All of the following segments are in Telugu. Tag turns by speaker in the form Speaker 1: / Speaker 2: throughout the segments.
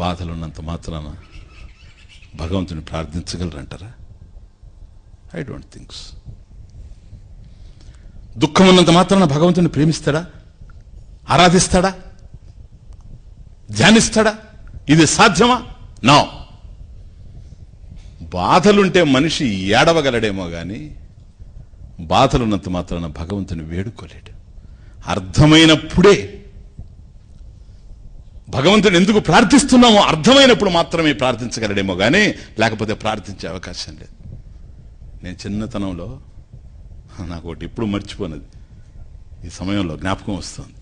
Speaker 1: బాధలున్నంత మాత్రాన భగవంతుని ప్రార్థించగలరంటారా? I don't think so. దుఃఖం ఉన్నంత మాత్రాన భగవంతుని ప్రేమిస్తాడా, ఆరాధిస్తాడా, ధ్యానిస్తాడా? ఇది సాధ్యమా? నో. బాధలుంటే మనిషి ఏడవగలడేమో గాని బాధలున్నంత మాత్రాన భగవంతుని వేడుకోలేడు. అర్థమైనప్పుడే, భగవంతుని ఎందుకు ప్రార్థిస్తున్నామో అర్థమైనప్పుడు మాత్రమే ప్రార్థించగలడేమో గానీ లేకపోతే ప్రార్థించే అవకాశం లేదు. నేను చిన్నతనంలో నాకు ఒకటి ఇప్పుడు మర్చిపోయినది, ఈ సమయంలో జ్ఞాపకం వస్తుంది.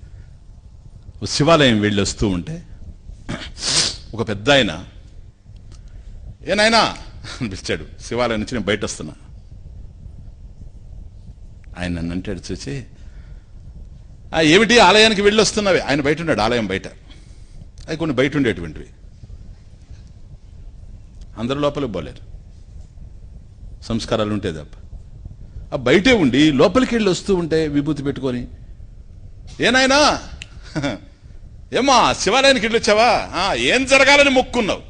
Speaker 1: శివాలయం వెళ్ళి వస్తూ ఉంటే ఒక పెద్ద ఆయన, ఏనాయనా అనిపించాడు. శివాలయం నుంచి నేను బయట వస్తున్నా. ఆయన నన్ను అంటాడు చూసి, ఏమిటి ఆలయానికి వెళ్ళి వస్తున్నావే? ఆయన బయట ఉన్నాడు, ఆలయం బయట. అది కొన్ని బయట ఉండేటువంటివి, అందరూ లోపలికి పోలేరు, సంస్కారాలు ఉంటే తప్ప. ఆ బయటే ఉండి లోపలికి వెళ్ళి వస్తూ ఉంటే విభూతి పెట్టుకొని, ఏనాయనా ఏమా శివాలయానికి వెళ్ళి వచ్చావా? ఏం జరగాలని మొక్కున్నావు?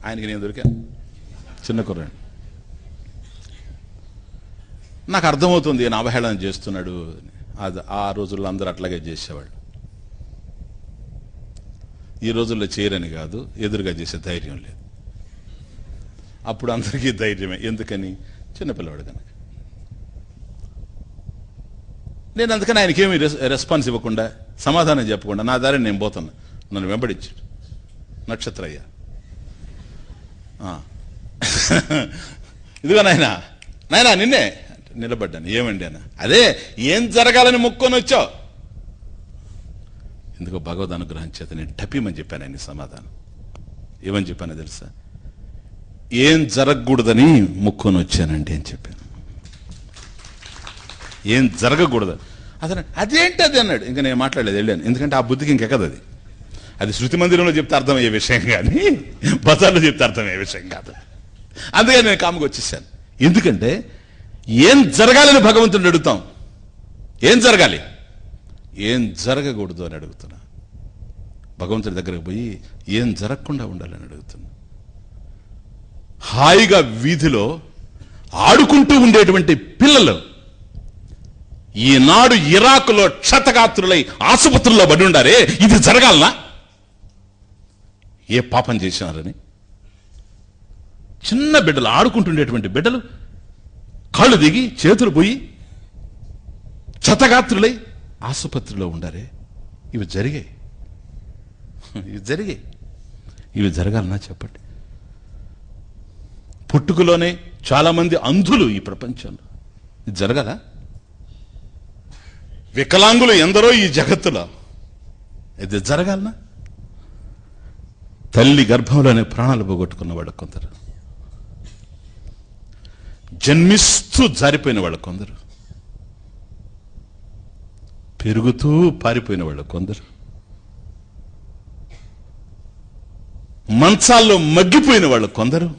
Speaker 1: ఆయనకి నేను దొరికాను, చిన్న కుర్రాడు. నాకు అర్థమవుతుంది ఈయన అవహేళన చేస్తున్నాడు. ఆ రోజుల్లో అందరూ అట్లాగే చేసేవాళ్ళు. ఈ రోజుల్లో చేయరని కాదు, ఎదురుగా చేసే ధైర్యం లేదు. అప్పుడు అందరికీ ధైర్యమే. ఎందుకని? చిన్నపిల్లవాడు కనుక. నేను అందుకని ఆయనకేమి రెస్పాన్స్ ఇవ్వకుండా, సమాధానం చెప్పకుండా నా దారిని నేను పోతున్నా. నన్ను వెంబడించాడు. నక్షత్రయ్య, ఇదిగో నాయనా నిన్నే నిలబడ్డాను. ఏమండి అన్న? అదే ఏం జరగాలని మొక్కొని వచ్చావు? ఎందుకో భగవద్ అనుగ్రహం చేత నేను టపీమని చెప్పాను ఆయన సమాధానం. ఏమని చెప్పానో తెలుసా? ఏం జరగకూడదని మొక్కొని వచ్చానండి అని చెప్పాను. ఏం జరగకూడదు అతను. అదేంటి అది అన్నాడు. ఇంకా నేను మాట్లాడలేదు, వెళ్ళాను. ఎందుకంటే ఆ బుద్ధికి ఇంకెక్కదు. అది శృతి మందిరంలో చెప్తే అర్థమయ్యే విషయం కానీ బజార్లో చెప్తే అర్థమయ్యే విషయం కాదు. అందుకని నేను కాముగా వచ్చేసాను. ఎందుకంటే ఏం జరగాలని భగవంతుని అడుగుతాం. ఏం జరగాలి, ఏం జరగకూడదు అని అడుగుతున్నా. భగవంతుడి దగ్గరకు పోయి ఏం జరగకుండా ఉండాలని అడుగుతున్నా. హాయిగా వీధిలో ఆడుకుంటూ ఉండేటువంటి పిల్లలు ఈనాడు ఇరాకులో క్షతగాత్రులై ఆసుపత్రుల్లో పడి ఉండారే, ఇది జరగాలనా? ఏ పాపం చేసినారని? చిన్న బిడ్డలు, ఆడుకుంటుండేటువంటి బిడ్డలు కాళ్ళు దిగి చేతులు పోయి క్షతగాత్రులై ఆసుపత్రిలో ఉండారే, ఇవి జరిగాయి. ఇవి జరగాలన్నా చెప్పండి? పుట్టుకలోనే చాలా మంది అంధులు ఈ ప్రపంచంలో, ఇది జరగాలా? వికలాంగులు ఎందరో ఈ జగత్తులో, ఇది జరగాలనా? తల్లి గర్భంలోనే ప్రాణాలు పోగొట్టుకున్న వాళ్ళు కొందరు, జన్మిస్తూ జారిపోయిన వాళ్ళు కొందరు, పెరుగుతూ పారిపోయిన వాళ్ళు కొందరు, మంచాల్లో మగ్గిపోయిన వాళ్ళు కొందరు,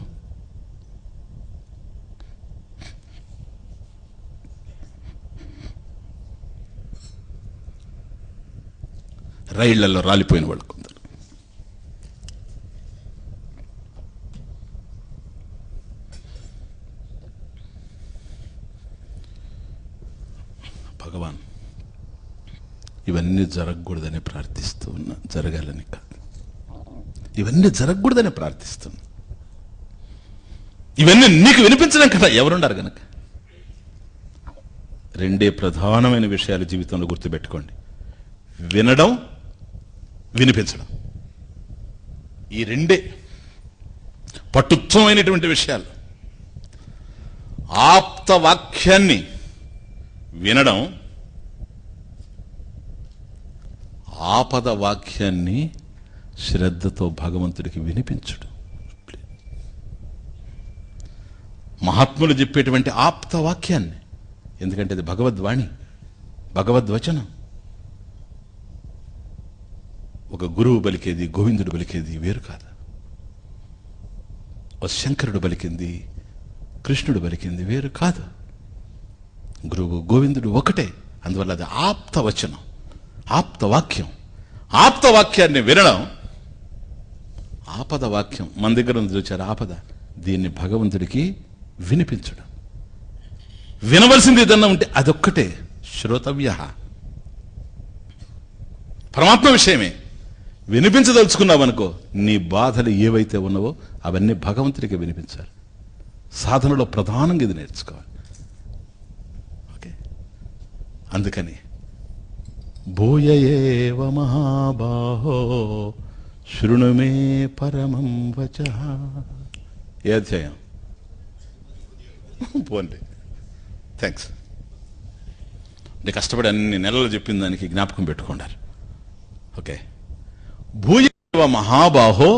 Speaker 1: రైళ్లలో రాలిపోయిన వాళ్ళు కొందరు. భగవాన్ ఇవన్నీ జరగకూడదని ప్రార్థిస్తూ ఉన్నా, జరగాలని కాదు. ఇవన్నీ జరగకూడదని ప్రార్థిస్తున్నా. ఇవన్నీ నీకు వినిపించడం కదా, ఎవరున్నారు గనక. రెండే ప్రధానమైన విషయాలు జీవితంలో గుర్తుపెట్టుకోండి: వినడం, వినిపించడం. ఈ రెండే పట్టుత్వమైనటువంటి విషయాలు. ఆప్త వాక్యాన్ని వినడం, ఆపద వాక్యాన్ని శ్రద్ధతో భగవంతుడికి వినిపించడం. మహాత్ములు చెప్పేటువంటి ఆప్త వాక్యాన్ని, ఎందుకంటే అది భగవద్వాణి, భగవద్వచనం. ఒక గురువు పలికేది, గోవిందుడు పలికేది వేరు కాదు. ఒక శంకరుడు పలికింది, కృష్ణుడు పలికింది వేరు కాదు. గురువు గోవిందుడు ఒకటే. అందువల్ల అది ఆప్త వచనం, ఆప్త వాక్యం. ఆప్త వాక్యాన్ని వినడం, ఆపద వాక్యం మన దగ్గర ఉంది చూచారు, ఆపద. దీన్ని భగవంతుడికి వినిపించడం. వినవలసింది ఏదన్నా ఉంటే అదొక్కటే, శ్రోతవ్య, పరమాత్మ విషయమే. వినిపించదలుచుకున్నావనుకో, నీ బాధలు ఏవైతే ఉన్నావో అవన్నీ భగవంతుడికి వినిపించాలి. సాధనలో ప్రధానంగా ఇది నేర్చుకోవాలి. ఓకే, అందుకని భూయయేవ మహాబాహో శృణు మే పరమం వచః. ఏ అధ్యాయం? పోండి, థ్యాంక్స్. నేను కష్టపడి అన్ని నెలలు చెప్పిన దానికి జ్ఞాపకం పెట్టుకున్నారు. ఓకే, భూయేవ మహాబాహో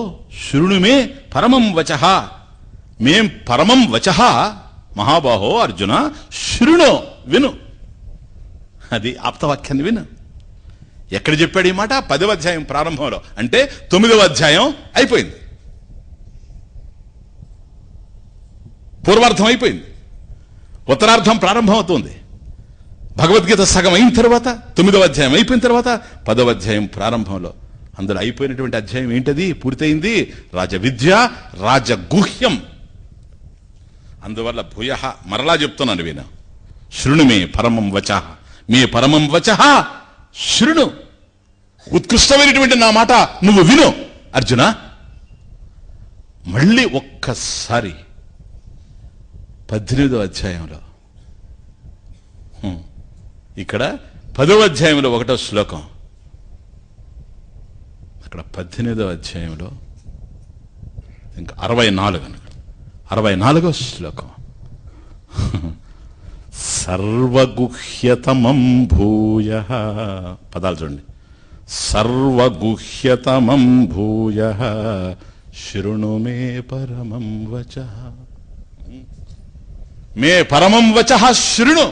Speaker 1: శృణు మే పరమం వచః. మేం పరమం వచః మహాబాహో అర్జున శృణు, విను. అది ఆప్తవాక్యాన్ని విను. ఎక్కడ చెప్పాడు ఈ మాట? 10వ అధ్యాయం ప్రారంభంలో. అంటే 9వ అధ్యాయం అయిపోయింది, పూర్వార్థం అయిపోయింది, ఉత్తరార్థం ప్రారంభం అవుతుంది. భగవద్గీత సగం అయిన తర్వాత 9వ అధ్యాయం అయిపోయిన తర్వాత 10వ అధ్యాయం ప్రారంభంలో. అందులో అయిపోయినటువంటి అధ్యాయం ఏంటది? పూర్తయింది రాజవిద్య, రాజగుహ్యం. అందువల్ల భూయ, మరలా చెప్తున్నాను విను. శృణు మే పరమం వచః, మే పరమం వచః శృణు. ఉత్కృష్టమైనటువంటి నా మాట నువ్వు విను అర్జున. మళ్ళీ ఒక్కసారి 18వ అధ్యాయంలో, ఇక్కడ 10వ అధ్యాయంలో 1వ శ్లోకం, అక్కడ 18వ అధ్యాయంలో ఇంకా 64వ శ్లోకం. సర్వగుహ్యతమం భూయః, పదాలు చూడండి. సర్వగుహ్యతమం భూయః శృణు మే పరమం వచః. మే పరమం వచః శృణు.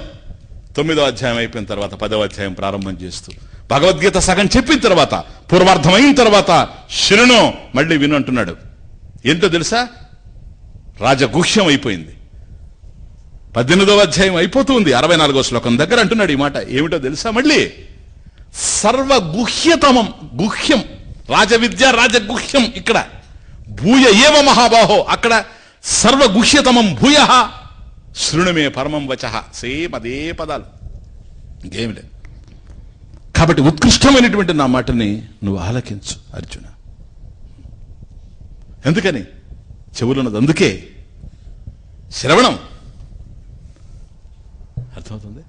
Speaker 1: 9వ అధ్యాయం అయిపోయిన తర్వాత 10వ అధ్యాయం ప్రారంభం చేస్తూ భగవద్గీత సగం చెప్పిన తర్వాత, పూర్వార్థం అయిన తర్వాత శృణు, మళ్ళీ విను అంటున్నాడు. ఏంటో తెలుసా? రాజగుహ్యం అయిపోయింది. 18వ అధ్యాయం అయిపోతుంది, 64వ శ్లోకం దగ్గర అంటున్నాడు ఈ మాట. ఏమిటో తెలుసా? మళ్ళీ సర్వగుహ్యతమం, గుహ్యం, రాజవిద్య, రాజగుహ్యం ఇక్కడ. భూయ ఏవ మహాబాహో అక్కడ సర్వగుహ్యతమం భూయః శృణు మే పరమం వచః. సేమ్ అదే పదాలు, ఇంకేమి లేదు. కాబట్టి ఉత్కృష్టమైనటువంటి నా మాటని నువ్వు ఆలకించు అర్జున. ఎందుకని? చెవులున్నది అందుకే, శ్రవణం. అర్థమవుతుంది?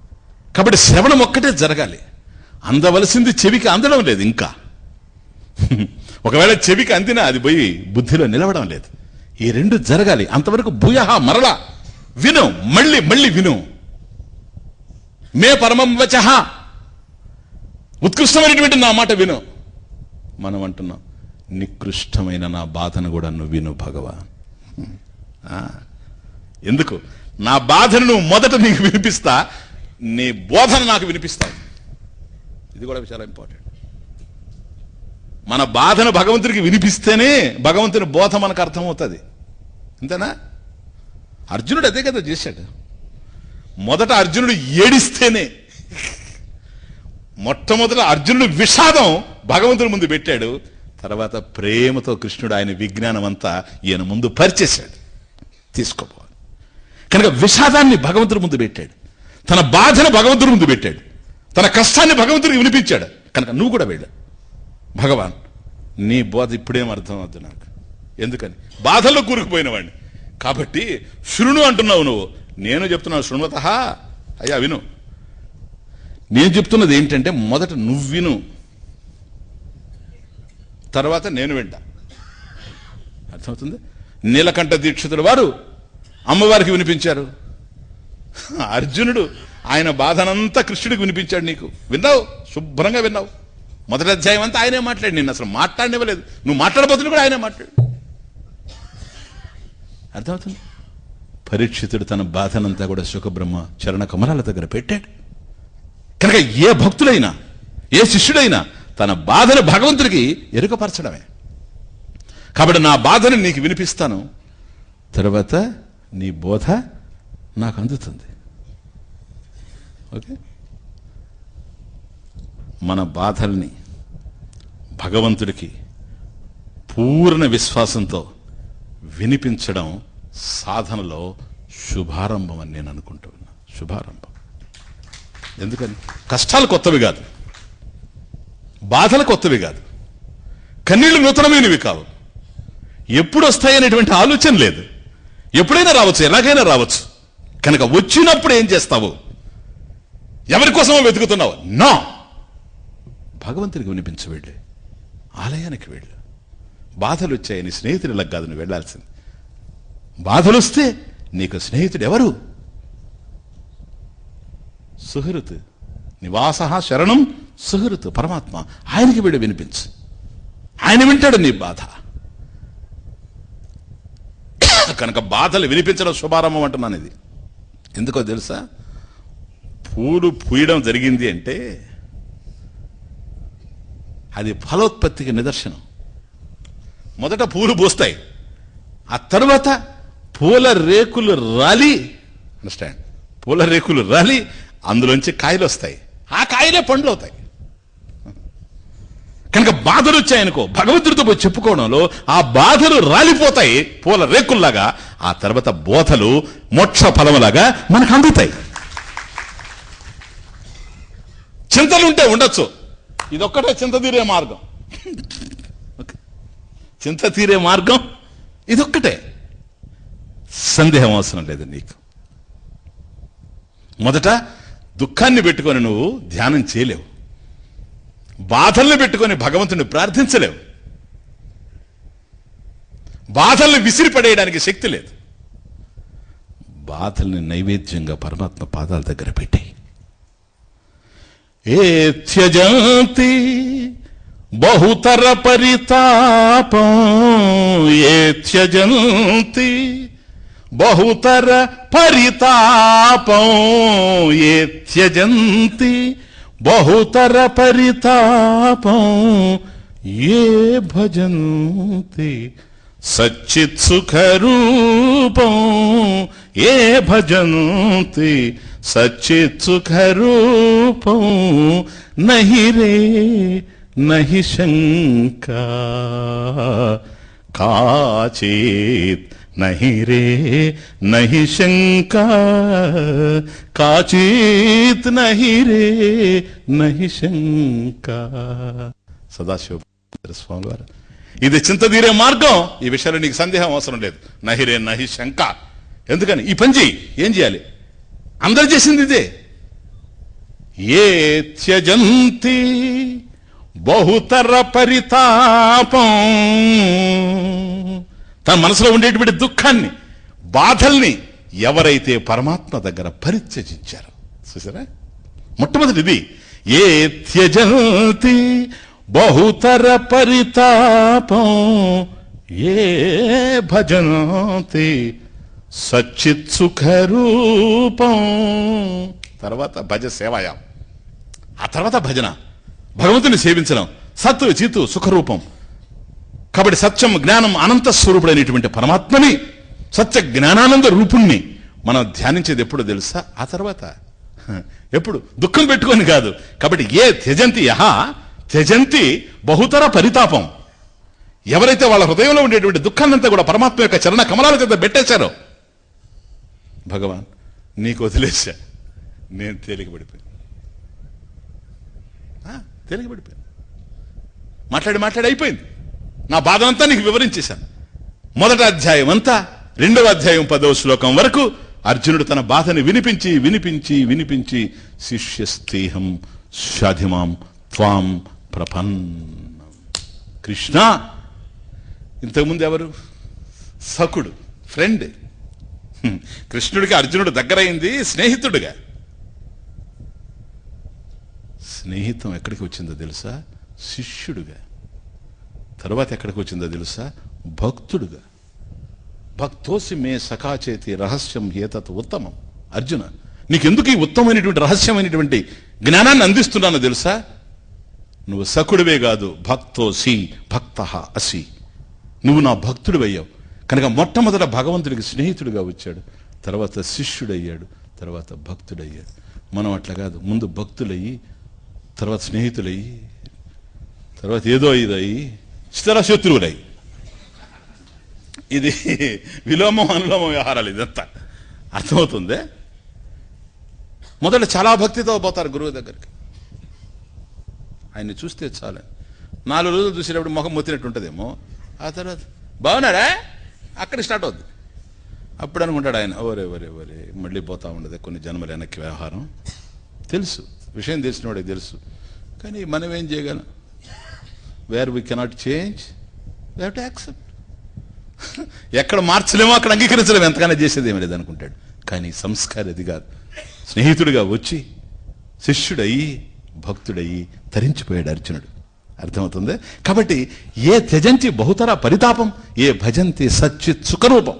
Speaker 1: కాబట్టి శ్రవణం ఒక్కటే జరగాలి. అందవలసింది చెవికి అందడం లేదు ఇంకా. ఒకవేళ చెవికి అందినా అది పోయి బుద్ధిలో నిలవడం లేదు. ఈ రెండు జరగాలి. అంతవరకు భూయః, మరలా విను, మళ్ళీ మళ్ళీ విను. మే పరమం వచః, ఉత్కృష్టమైనటువంటి నా మాట విను. మనం అంటున్నాం, నికృష్టమైన నా బాధను కూడా నువ్వు విను భగవాన్. ఎందుకు? నా బాధను నువ్వు మొదట నీకు వినిపిస్తా, నీ బోధన నాకు వినిపిస్తావు. ఇది కూడా చాలా ఇంపార్టెంట్. మన బాధను భగవంతుడికి వినిపిస్తేనే భగవంతుని బోధ మనకు అర్థమవుతుంది. అంతేనా? అర్జునుడు అదే కదా చేశాడు. మొదట అర్జునుడు ఏడిస్తేనే, మొట్టమొదట అర్జునుడు విషాదం భగవంతుని ముందు పెట్టాడు. తర్వాత ప్రేమతో కృష్ణుడు ఆయన విజ్ఞానం అంతా ఈయన ముందు పరిచేశాడు. తీసుకోపోవాలి. కనుక విషాదాన్ని భగవంతుడి ముందు పెట్టాడు, తన బాధను భగవంతుడి ముందు పెట్టాడు, తన కష్టాన్ని భగవంతుడికి వినిపించాడు. కనుక నువ్వు కూడా వెళ్ళు. భగవాన్, నీ బోధ ఇప్పుడేం అర్థం అవుతుంది నాకు. ఎందుకని? బాధల్లో కూరుకుపోయిన వాడిని. కాబట్టి శృణు అంటున్నావు నువ్వు, నేను చెప్తున్నాను శృణ్వతః. అయ్యా విను. నేను చెప్తున్నది ఏంటంటే, మొదట నువ్వు విను, తర్వాత నేను వింటా. అర్థమవుతుంది? నీలకంఠ దీక్షితుల వారు అమ్మవారికి వినిపించారు. అర్జునుడు ఆయన బాధనంతా కృష్ణుడికి వినిపించాడు. నీకు విన్నావు, శుభ్రంగా విన్నావు. మొదటి అధ్యాయం అంతా ఆయనే మాట్లాడి, నిన్ను అసలు మాట్లాడనివ్వలేదు. నువ్వు మాట్లాడబోతున్నా కూడా ఆయనే మాట్లాడు. అర్థమవుతుంది? పరీక్షితుడు తన బాధనంతా కూడా సుఖబ్రహ్మ చరణ కమలాల దగ్గర పెట్టాడు. కనుక ఏ భక్తులైనా, ఏ శిష్యుడైనా తన బాధను భగవంతుడికి ఎరుకపరచడమే. కాబట్టి నా బాధను నీకు వినిపిస్తాను, తర్వాత నీ బోధ నాకు అందుతుంది. ఓకే? మన బాధల్ని భగవంతుడికి పూర్ణ విశ్వాసంతో వినిపించడం సాధనలో శుభారంభం అని నేను అనుకుంటూ ఉన్నా. శుభారంభం. ఎందుకని? కష్టాలు కొత్తవి కాదు, బాధలు కొత్తవి కాదు, కన్నీళ్లు నూతనమైనవి కావు. ఎప్పుడు వస్తాయనేటువంటి ఆలోచన లేదు. ఎప్పుడైనా రావచ్చు, ఎలాగైనా రావచ్చు. కనుక వచ్చినప్పుడు ఏం చేస్తావు? ఎవరి కోసమో వెతుకుతున్నావు? నో, భగవంతుడికి వినిపించు. వెళ్ళి ఆలయానికి వెళ్ళు. బాధలు వచ్చాయని స్నేహితుడిలకు కాదు నువ్వు వెళ్ళాల్సింది. బాధలు వస్తే నీకు స్నేహితుడు ఎవరు? సుహృత్ నివాస శరణం సుహృత్, పరమాత్మ. ఆయనకి వీడు వినిపించు. ఆయన వింటాడు నీ బాధ. కనుక బాధలు వినిపించడం శుభారంభం అంటున్నాను. ఇది ఎందుకో తెలుసా? పూలు పూయడం జరిగింది అంటే అది ఫలోత్పత్తికి నిదర్శనం. మొదట పూలు పూస్తాయి, ఆ తరువాత పూల రేకులు రాలి, అండర్స్టాండ్, పూల రేకులు రాలి అందులోంచి కాయలు వస్తాయి. ఆ కాయలే పండ్లు అవుతాయి. కనుక బాధలు వచ్చాయనుకో, భగవంతుడితో పోయి చెప్పుకోవడంలో ఆ బాధలు రాలిపోతాయి పూల రేకుల్లాగా. ఆ తర్వాత బోధలు మోక్ష ఫలములాగా మనకు అందుతాయి. చింతలుంటే ఉండొచ్చు, ఇదొక్కటే చింత తీరే మార్గం. చింత తీరే మార్గం ఇదొక్కటే. సందేహం అవసరం లేదు నీకు. మొదట దుఃఖాన్ని పెట్టుకొని నువ్వు ధ్యానం చేయలేవు, బాధల్ని పెట్టుకొని భగవంతుని ప్రార్థించలేవు, బాధల్ని విసిరిపడేయడానికి శక్తి లేదు. బాధల్ని నైవేద్యంగా పరమాత్మ పాదాల దగ్గర పెట్టి ఏ త్యజంతి బహుతర పరితాపం, ఏ త్యజంతి బహుతర పరితాపం, ఏ త్యజంతి బహుతర పరితాపం, ఏ భజంతి సచ్చిత్ సుఖరూపం, ఏ భజంతి సచ్చిత్ సుఖరూపం, నహి రే నహి శంకా కాచిత్, నహి రే నహి శంకా కాచిత్, నహి రే నహి శంకా. సదాశివ స్వామి వారు, ఇది చింత తీరే మార్గం. ఈ విషయంలో నీకు సందేహం అవసరం లేదు. నహి రే నహి శంక. ఎందుకని? ఈ పని చేయి. ఏం చేయాలి? అందరు చేసింది ఇదే. ఏ త్యజంతి బహుతర పరితాపం, తన మనసులో ఉండేటువంటి దుఃఖాన్ని, బాధల్ని ఎవరైతే పరమాత్మ దగ్గర పరిత్యజించారో, చూసారా? మొట్టమొదటి ఇది. ఏ త్యజంతి బహుతర పరితాపం, ఏ భజంతి సచ్చిత్ సుఖరూపం. తర్వాత భజ సేవయా, ఆ తర్వాత భజన, భగవంతుని సేవించడం. సత్ చిత్ సుఖరూపం. కాబట్టి సత్యం జ్ఞానం అనంత స్వరూపుడైనటువంటి పరమాత్మని, సత్య జ్ఞానానంద రూపుణ్ణి మనం ధ్యానించేది ఎప్పుడు తెలుసా? ఆ తర్వాత. ఎప్పుడు? దుఃఖం పెట్టుకొని కాదు. కాబట్టి ఏ త్యజంతి యహ త్యజంతి బహుతర పరితాపం, ఎవరైతే వాళ్ళ హృదయంలో ఉండేటువంటి దుఃఖాన్నంతా కూడా పరమాత్మ యొక్క చరణ కమలాల కింద పెట్టేశారో, భగవాన్ నీకు వదిలేశా, నేను తేలికపడిపోయాను. తేలికపడిపోయాను. మాట్లాడి అయిపోయింది. నా బాధనంతా నీకు వివరించేశాను. మొదటి అధ్యాయం అంతా, రెండవ అధ్యాయం 10వ శ్లోకం వరకు అర్జునుడు తన బాధని వినిపించి వినిపించి వినిపించి శిష్యస్తేహం షాధిమాం త్వాం ప్రపన్నం. కృష్ణ, ఇంతకుముందు ఎవరు? సఖుడు, ఫ్రెండ్. కృష్ణుడికి అర్జునుడు దగ్గరైంది స్నేహితుడుగా. స్నేహితం ఎక్కడికి వచ్చిందో తెలుసా? శిష్యుడుగా. తర్వాత ఎక్కడికి వచ్చిందో తెలుసా? భక్తుడుగా. భక్తోసి మే సఖాచేతి రహస్యం ఏతత్ ఉత్తమం. అర్జున, నీకెందుకు ఈ ఉత్తమమైనటువంటి రహస్యమైనటువంటి జ్ఞానాన్ని అందిస్తున్నానో తెలుసా? నువ్వు సఖుడివే కాదు, భక్తోసి భక్త అసి, నువ్వు నా భక్తుడివయ్యావు. కనుక మొట్టమొదట భగవంతుడికి స్నేహితుడిగా వచ్చాడు, తర్వాత శిష్యుడయ్యాడు, తర్వాత భక్తుడయ్యాడు. మనం అట్లా కాదు, ముందు భక్తులయ్యి, తర్వాత స్నేహితులయ్యి, తర్వాత ఏదో ఇదయ్యి, స్థిర శత్రువులయ్యి. ఇది విలోమం అనులోమ వ్యవహారాలు, ఇదంతా అర్థమవుతుంది. మొదట చాలా భక్తితో పోతారు గురువు దగ్గరికి. ఆయన్ని చూస్తే చాలు, 4 రోజులు చూసేటప్పుడు ముఖం మొత్తినట్టు ఉంటుందేమో. ఆ తర్వాత బాగున్నారా అక్కడ స్టార్ట్ అవుద్ది. అప్పుడు అనుకుంటాడు ఆయన, ఓరే ఒరే ఒరే మళ్ళీ పోతా ఉండదు కొన్ని జన్మల వెనక్కి వ్యవహారం. తెలుసు, విషయం తెలిసిన వాడికి తెలుసు. కానీ మనం ఏం చేయగలం? Where we cannot change, we have to accept. ఎక్కడ మార్చలేమో అక్కడ అంగీకరించలేము, ఎంతకైనా చేసేది ఏమి లేదు అనుకుంటాడు. కానీ సంస్కారం అది కాదు. స్నేహితుడిగా వచ్చి శిష్యుడయ్యి భక్తుడయ్యి తరించిపోయాడు అర్జునుడు. అర్థమవుతుంది. కాబట్టి ఏ త్యజంతి బహుతర పరితాపం, ఏ భజంతి సచ్చిత్ సుఖరూపం.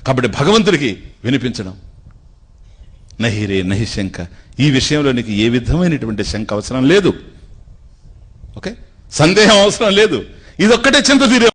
Speaker 1: కాబట్టి భగవంతుడికి వినిపించడం, నహిరే నహి శంక, ఈ విషయంలో నీకు ఏ విధమైనటువంటి శంక అవసరం లేదు. ఓకే, సందేహం అవసరం లేదు. ఇదొక్కటే చింత తీరే